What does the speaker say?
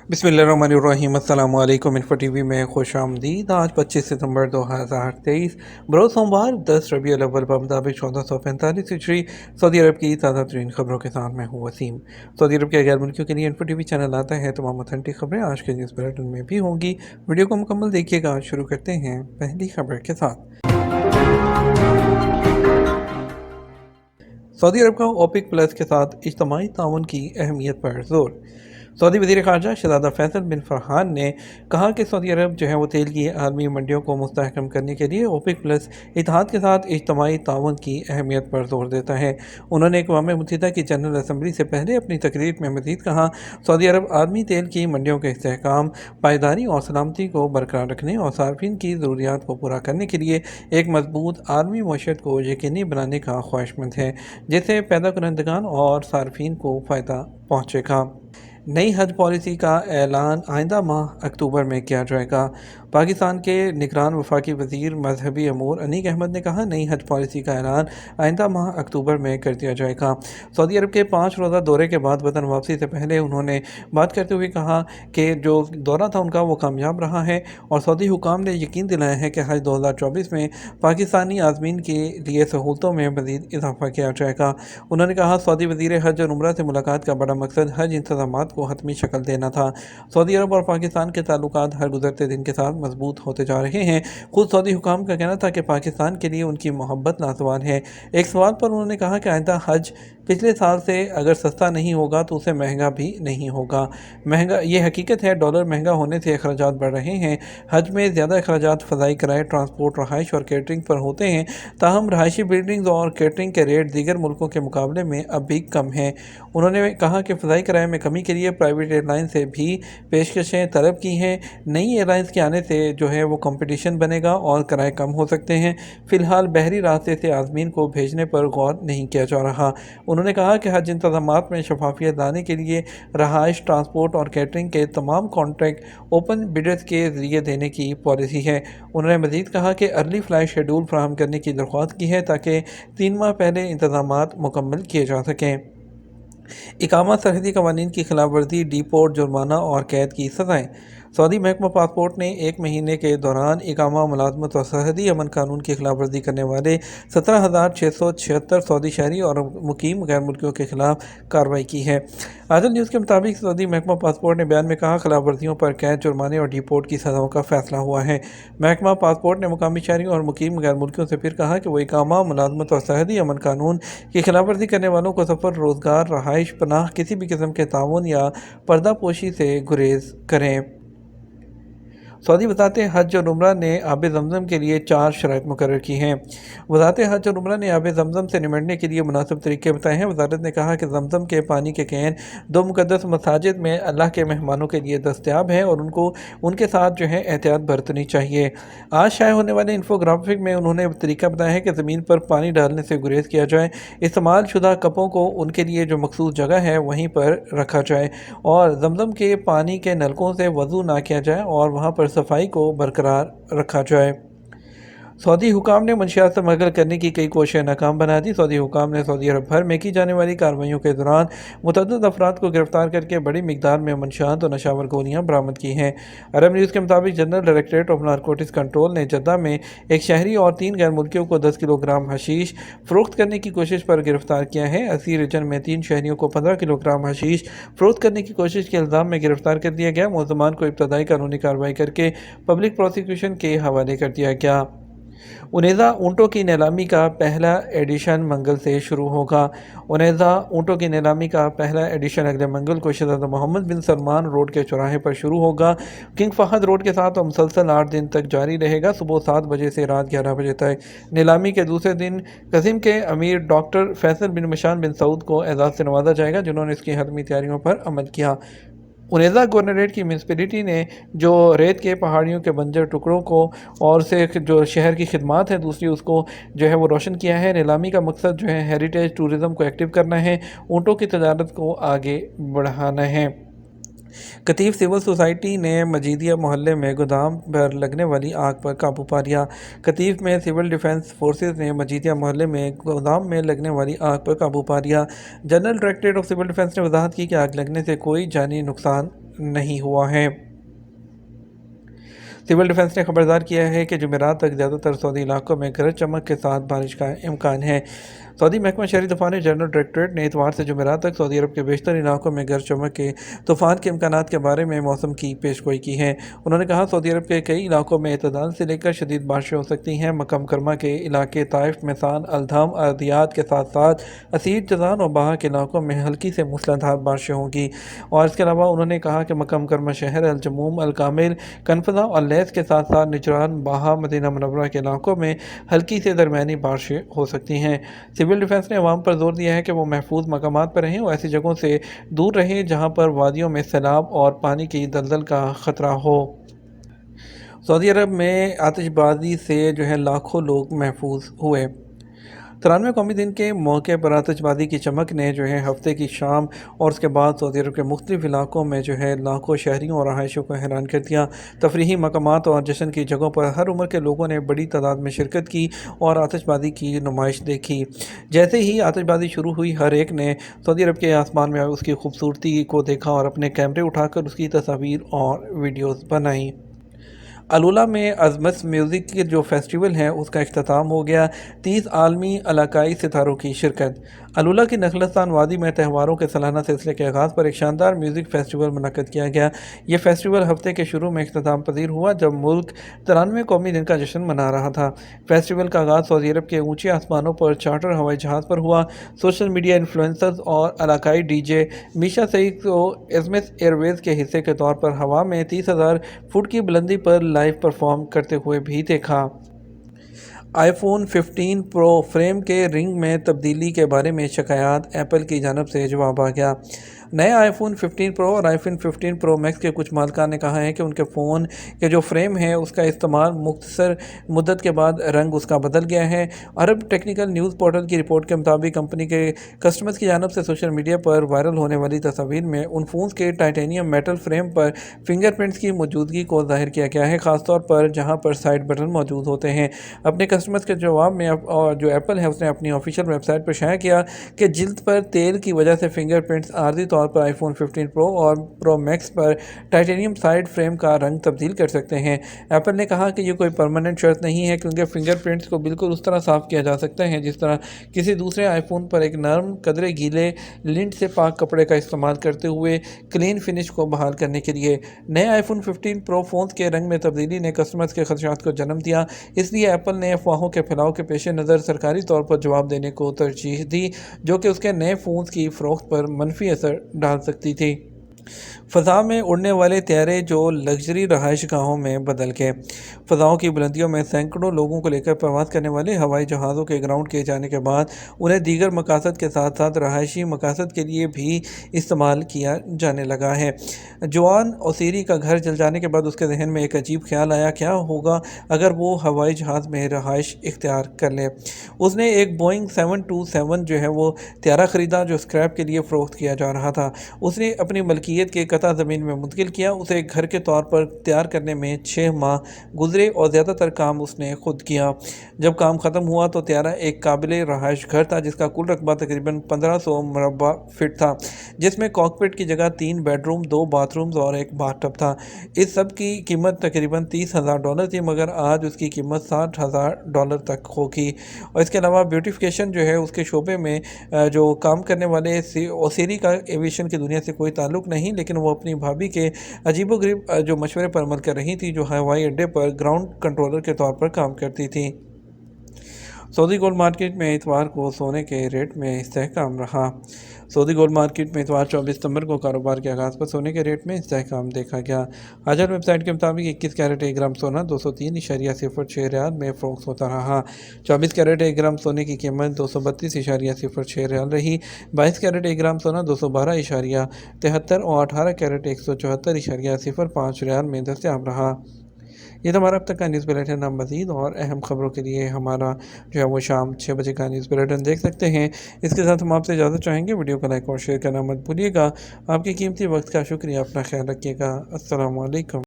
बिस्मिल्लाहिर्रहमानिर्रहीम। अस्सलाम वालेकुम। इन्फो टीवी में खुश आमदीद। आज 25 सितंबर 2023 बरोज़ सोमवार 10 रबीउल अव्वल बमुताबिक 1445 हिजरी सऊदी अरब की ताज़ा तरीन खबरों के साथ मैं हूँ वसीम। सऊदी अरब के गैर मुल्कियों के लिए इन्फो टीवी चैनल आता है। तमाम ऑथेंटिक खबरें आज के न्यूज़ बुलेटिन में भी होंगी। वीडियो को मुकम्मल देखिएगा। आज शुरू करते हैं पहली खबर के साथ। सऊदी अरब का ओपेक प्लस के साथ इज्तिमाई ताउन की अहमियत पर जोर। सऊदी वज़ीर ख़ारजा शहज़ादा फैसल बिन फरहान ने कहा कि सऊदी अरब जो है वो तेल की आलमी मंडियों को मुस्तहकम करने के लिए ओपेक प्लस इत्तेहाद के साथ इज्तिमाई ताउन की अहमियत पर जोर देता है। उन्होंने अक़वाम मुत्तहिदा की जनरल असम्बली से पहले अपनी तकरीर में मज़ीद कहा, सऊदी अरब आलमी तेल की मंडियों के इस्तेहकाम, पायदारी और सलामती को बरकरार रखने और सार्फिन की ज़रूरियात को पूरा करने के लिए एक मजबूत आलमी मईशत को यकीनी बनाने का ख्वाहिशमंद है, जिससे पैदा करंदगान और सार्फिन को फ़ायदा पहुँचेगा। नई हज पॉलिसी का ऐलान आइंदा माह अक्टूबर में किया जाएगा। पाकिस्तान के निगरान वफाकी वज़ीर मजहबी अमूर अनीक अहमद ने कहा, नई हज पॉलिसी का ऐलान आइंदा माह अक्टूबर में कर दिया जाएगा। सऊदी अरब के 5 रोज़ा दौरे के बाद वतन वापसी से पहले उन्होंने बात करते हुए कहा कि जो दौरा था उनका वो कामयाब रहा है और सऊदी हुकाम ने यकीन दिलाया है कि हज 2024 में पाकिस्तानी आज़मीन के लिए सहूलतों में मज़ीद इजाफा किया जाएगा। उन्होंने कहा, सऊदी वज़ीर हज और उम्रा से मुलाकात का बड़ा मकसद हज इंतज़ामात को हतमी शक्ल देना था। सऊदी अरब और पाकिस्तान के ताल्लुकात हर गुजरते दिन के साथ मजबूत होते जा रहे हैं। खुद सऊदी हुकाम का कहना था कि पाकिस्तान के लिए उनकी मोहब्बत लाजवाब है। एक सवाल पर उन्होंने कहा कि आइंदा हज पिछले साल से अगर सस्ता नहीं होगा तो उसे महंगा भी नहीं होगा। महंगा ये हकीकत है, डॉलर महंगा होने से अखराजात बढ़ रहे हैं। हज में ज़्यादा अखराजात फ़ज़ाई किराए, ट्रांसपोर्ट, रहाइश और केटरिंग पर होते हैं। ताहम रहायशी बिल्डिंग्स और केटरिंग के रेट दीगर मुल्कों के मुकाबले में अब भी कम हैं। उन्होंने कहा कि फ़ज़ाई किराए में कमी के लिए प्राइवेट एयरलाइन से भी पेशकशें तलब की हैं। नई एयरलाइंस के आने से जो है वो कंपटीशन बनेगा और किराए कम हो सकते हैं। फ़िलहाल बहरी रास्ते से आज़मीन को भेजने पर गौर नहीं किया जा रहा। उन्होंने कहा कि हज इंतज़ामात में शफाफियत लाने के लिए रहाइश, ट्रांसपोर्ट और कैटरिंग के तमाम कॉन्ट्रैक्ट ओपन बिडर्स के ज़रिए देने की पॉलिसी है। उन्होंने मज़ीद कहा कि अर्ली फ़्लाइट शेड्यूल फराहम करने की दरख्वास्त की है ताकि 3 माह पहले इंतज़ामात मुकम्मल किए जा सकें। इकामा सरहदी कवानीन की खिलाफ वर्जी, डिपोर्ट, जुर्माना और कैद की सज़ाएँ। सऊदी महकमा पासपोर्ट ने 1 महीने के दौरान इकामा, मुलाजमत और सरहदी अमन कानून की खिलाफ वर्जी करने वाले 17,676 सऊदी शहरी और मुकीम गैर मुल्कियों के खिलाफ कार्रवाई की है। आदल न्यूज़ के मुताबिक सऊदी महकमा पासपोर्ट ने बयान में कहा, खिलाफ वर्जियों पर कैद, जुर्माने और डिपोर्ट की सज़ाओं का फैसला हुआ है। महकमा पासपोर्ट ने मुकामी शहरियों और मुकीम गैर मुल्कियों से फिर कहा कि वो इकामा, मुलाजमत और सरहदी अमन कानून की खिलाफ वर्जी करने वालों को सफ़र, रोज़गार, रहाइश, पनाह, किसी भी किस्म के ताउन या पर्दापोशी से गुरेज करें। सऊदी वज़ारत हज और उम्रा ने आब ज़मज़म के लिए 4 शराइत मुकर्रर की हैं। वज़ारत हज और उम्रा ने आब ज़मज़म से निमटने के लिए मुनासिब तरीके बताए हैं। वज़ारत ने कहा कि ज़मज़म के पानी के कैन 2 मुक़द्दस मसाजिद में अल्लाह के मेहमानों के लिए दस्तयाब हैं और उनको उनके साथ जो है एहतियात बरतनी चाहिए। आज शाये होने वाले इंफोग्राफिक में उन्होंने तरीका बताया है कि ज़मीन पर पानी डालने से गुरेज किया जाए, इस्तेमाल शुदा कपों को उनके लिए जो मखसूस जगह है वहीं पर रखा जाए और ज़मज़म के पानी के नलकों से वज़ू ना किया जाए और वहाँ पर सफाई को बरकरार रखा जाए। सऊदी हुकाम ने मंशियात स्मगल करने की कई कोशिशें नाकाम बना दी। सऊदी हुकाम ने सऊदी अरब भर में की जाने वाली कार्रवाइयों के दौरान मुतअद्दिद अफराद को गिरफ्तार करके बड़ी मिकदार में मंशियात और नशावर गोलियाँ बरामद की हैं। अरब न्यूज़ के मुताबिक general directorate of narcotics control ने जद्दा में एक शहरी और 3 गैर मुल्कियों को 10 किलोग्राम हशीश फ़रोख्त करने की कोशिश पर गिरफ्तार किया है। असी रीजन में 3 शहरियों को 15 किलोग्राम हशीश फ़रोख्त करने की कोशिश के इल्ज़ाम में गिरफ्तार कर दिया गया। मुलज़मान को इब्तदाई कानूनी कार्रवाई करके पब्लिक प्रोसिक्यूशन के हवाले कर दिया गया। उनेज़ा ऊँटों की नीलामी का पहला एडिशन मंगल से शुरू होगा। उनेज़ा ऊँटों की नीलामी का पहला एडिशन अगले मंगल को शहज़ादा मोहम्मद बिन सलमान रोड के चौराहे पर शुरू होगा। किंग फहद रोड के साथ मुसलसल 8 दिन तक जारी रहेगा, सुबह 7 बजे से रात 11 बजे तक। नीलामी के दूसरे दिन कज़िम के अमीर डॉक्टर फैसल बिन मशान बिन सऊद को एजाज़ से नवाजा जाएगा, जिन्होंने इसकी हतमी तैयारियों पर अमल किया। उनेज़ा गवर्नरेट की म्यूनसिपैलिटी ने जो रेत के पहाड़ियों के बंजर टुकड़ों को और से जो शहर की खिदमात है दूसरी उसको जो है वो रोशन किया है। नीलामी का मकसद जो है हेरिटेज टूरिज़म को एक्टिव करना है, ऊँटों की तजारत को आगे बढ़ाना है। कतीफ सिविल सोसाइटी ने मजीदिया मोहल्ले में गोदाम पर लगने वाली आग पर काबू पा लिया। कतीफ में सिविल डिफेंस फोर्सेस ने मजीदिया मोहल्ले में गोदाम में लगने वाली आग पर काबू पा लिया। General directorate of civil defence ने वजाहत की कि आग लगने से कोई जानी नुकसान نہیں ہوا ہے۔ سول ڈیفنس نے خبردار کیا ہے کہ جمعرات تک زیادہ تر سعودی علاقوں میں گرج چمک کے ساتھ بارش کا امکان ہے۔ سعودی محکمہ شہری دفاع نے جنرل ڈائریکٹوریٹ نے اتوار سے جمعرات تک سعودی عرب کے بیشتر علاقوں میں گرج چمک کے طوفان کے امکانات کے بارے میں موسم کی پیش گوئی کی ہے۔ انہوں نے کہا سعودی عرب کے کئی علاقوں میں اعتدال سے لے کر شدید بارشیں ہو سکتی ہیں۔ مکہ مکرمہ کے علاقے طائف، میسان، الدھام، اردیات کے ساتھ ساتھ اسیر، جازان اور باہا کے علاقوں میں ہلکی سے موسلادھار بارشیں ہوں گی، اور اس کے علاوہ انہوں نے کہا کہ مکہ مکرمہ شہر، الجموم، الکامل، کنفذہ اور لیس کے ساتھ ساتھ نجران، باہا، مدینہ منورہ کے علاقوں میں ہلکی سے درمیانی بارشیں ہو سکتی ہیں۔ سول ڈیفنس نے عوام پر زور دیا ہے کہ وہ محفوظ مقامات پر رہیں اور ایسی جگہوں سے دور رہیں جہاں پر وادیوں میں سیلاب اور پانی کی دلدل کا خطرہ ہو۔ سعودی عرب میں آتش بازی سے لاکھوں لوگ محفوظ ہوئے۔ 93ویں قومی دن کے موقع پر آتش بازی کی چمک نے ہفتے کی شام اور اس کے بعد سعودی عرب کے مختلف علاقوں میں لاکھوں شہریوں اور رہائشیوں کو حیران کر دیا۔ تفریحی مقامات اور جشن کی جگہوں پر ہر عمر کے لوگوں نے بڑی تعداد میں شرکت کی اور آتش بازی کی نمائش دیکھی۔ جیسے ہی آتش بازی شروع ہوئی، ہر ایک نے سعودی عرب کے آسمان میں اس کی خوبصورتی کو دیکھا اور اپنے کیمرے اٹھا کر اس کی تصاویر اور ویڈیوز بنائیں۔ الولا میں ازمس میوزک کے فیسٹیول ہے اس کا اختتام ہو گیا۔ 30 عالمی علاقائی ستاروں کی شرکت۔ الولا کی نخلستان وادی میں تہواروں کے سالانہ سلسلے کے آغاز پر ایک شاندار میوزک فیسٹیول منعقد کیا گیا۔ یہ فیسٹیول ہفتے کے شروع میں اختتام پذیر ہوا جب ملک 93ویں قومی دن کا جشن منا رہا تھا۔ فیسٹیول کا آغاز سعودی عرب کے اونچے آسمانوں پر چارٹر ہوائی جہاز پر ہوا۔ سوشل میڈیا انفلوئنسرز اور علاقائی ڈی جے میشا سعید کو ازمس ایئر ویز کے حصے کے طور پر ہوا میں 30,000 فٹ کی بلندی پر لائیو پرفارم کرتے ہوئے بھی دیکھا۔ آئی فون 15 پرو فریم کے رنگ میں تبدیلی کے بارے میں شکایات، ایپل کی جانب سے جواب آ گیا۔ نئے آئی فون 15 پرو اور آئی فون 15 پرو میکس کے کچھ مالکان نے کہا ہے کہ ان کے فون کے فریم ہے اس کا استعمال مختصر مدت کے بعد رنگ اس کا بدل گیا ہے۔ عرب ٹیکنیکل نیوز پورٹل کی رپورٹ کے مطابق کمپنی کے کسٹمرز کی جانب سے سوشل میڈیا پر وائرل ہونے والی تصاویر میں ان فونز کے ٹائٹینیم میٹل فریم پر فنگر پرنٹس کی موجودگی کو ظاہر کیا گیا ہے، خاص طور پر جہاں پر سائیڈ بٹن موجود ہوتے ہیں۔ اپنے کسٹمرز کے جواب میں جو ایپل ہے اس نے اپنی آفیشیل ویب سائٹ پر شائع کیا کہ جلد پر تیل کی وجہ سے فنگر پرنٹس عارضی طور پر آئی فون 15 پرو اور پرو میکس پر ٹائٹینیم سائیڈ فریم کا رنگ تبدیل کر سکتے ہیں۔ ایپل نے کہا کہ یہ کوئی پرماننٹ شرط نہیں ہے کیونکہ فنگر پرنٹس کو بالکل اس طرح صاف کیا جا سکتا ہے جس طرح کسی دوسرے آئی فون پر ایک نرم قدرے گیلے لنٹ سے پاک کپڑے کا استعمال کرتے ہوئے کلین فنش کو بحال کرنے کے لیے۔ نئے آئی فون 15 پرو فونز کے رنگ میں تبدیلی نے کسٹمرز کے خدشات کو جنم دیا، اس لیے ایپل نے افواہوں کے پھیلاؤ کے پیش نظر سرکاری طور پر جواب دینے کو ترجیح دی جو کہ اس کے نئے فونز کی فروخت پر منفی اثر ڈال سکتی تھی۔ فضا میں اڑنے والے طیارے جو لگژری رہائش گاہوں میں بدل گئے۔ فضاؤں کی بلندیوں میں سینکڑوں لوگوں کو لے کر پرواز کرنے والے ہوائی جہازوں کے گراؤنڈ کیے جانے کے بعد انہیں دیگر مقاصد کے ساتھ ساتھ رہائشی مقاصد کے لیے بھی استعمال کیا جانے لگا ہے۔ جوان اوسیری کا گھر جل جانے کے بعد اس کے ذہن میں ایک عجیب خیال آیا، کیا ہوگا اگر وہ ہوائی جہاز میں رہائش اختیار کر لے۔ اس نے ایک بوئنگ 727 وہ طیارہ خریدا جو اسکریپ کے لیے فروخت کیا جا رہا تھا۔ اس نے اپنی ملکیت کے قطع زمین میں منتقل کیا۔ اسے ایک گھر کے طور پر تیار کرنے میں 6 ماہ گزرے اور زیادہ تر کام اس نے خود کیا۔ جب کام ختم ہوا تو طیارہ ایک قابل رہائش گھر تھا جس کا کل رقبہ تقریباً 1500 مربع فٹ تھا، جس میں کاکپٹ کی جگہ 3 بیڈ روم، 2 باتھ رومز اور ایک باتھ ٹب تھا۔ اس سب کی قیمت تقریباً $30,000 تھی، مگر آج اس کی قیمت $60,000 تک ہوگی۔ اور اس کے علاوہ بیوٹیفیکیشن اس کے شعبے میں جو کام کرنے والے اوسیری کا ایویشن کی دنیا سے کوئی تعلق نہیں، لیکن وہ اپنی بھابھی کے عجیب و غریب مشورے پر عمل کر رہی تھی جو ہوائی اڈے پر گراؤنڈ کنٹرولر کے طور پر کام کرتی تھی۔ سعودی گولڈ مارکیٹ میں اتوار کو سونے کے ریٹ میں استحکام رہا۔ سعودی گولڈ مارکیٹ میں اتوار 24 ستمبر کو کاروبار کے آغاز پر سونے کے ریٹ میں استحکام دیکھا گیا۔ حاجر ویب سائٹ کے مطابق 21 کیرٹ 1 گرام سونا 203.06 ریال میں فروخت ہوتا رہا۔ 24 کیرٹ 1 گرام سونے کی قیمت 232.06 ریال رہی۔ 22 کیرٹ 1 گرام سونا 212.73 اور 18 کیرٹ 174.05 ریال میں دستیاب رہا۔ یہ تو ہمارا اب تک کا نیوز بلیٹن۔ ہم مزید اور اہم خبروں کے لیے ہمارا وہ شام 6 بجے کا نیوز بلیٹن دیکھ سکتے ہیں۔ اس کے ساتھ ہم آپ سے اجازت چاہیں گے، ویڈیو کو لائک اور شیئر کرنا مت بھولیے گا۔ آپ کے قیمتی وقت کا شکریہ، اپنا خیال رکھیے گا۔ السلام علیکم۔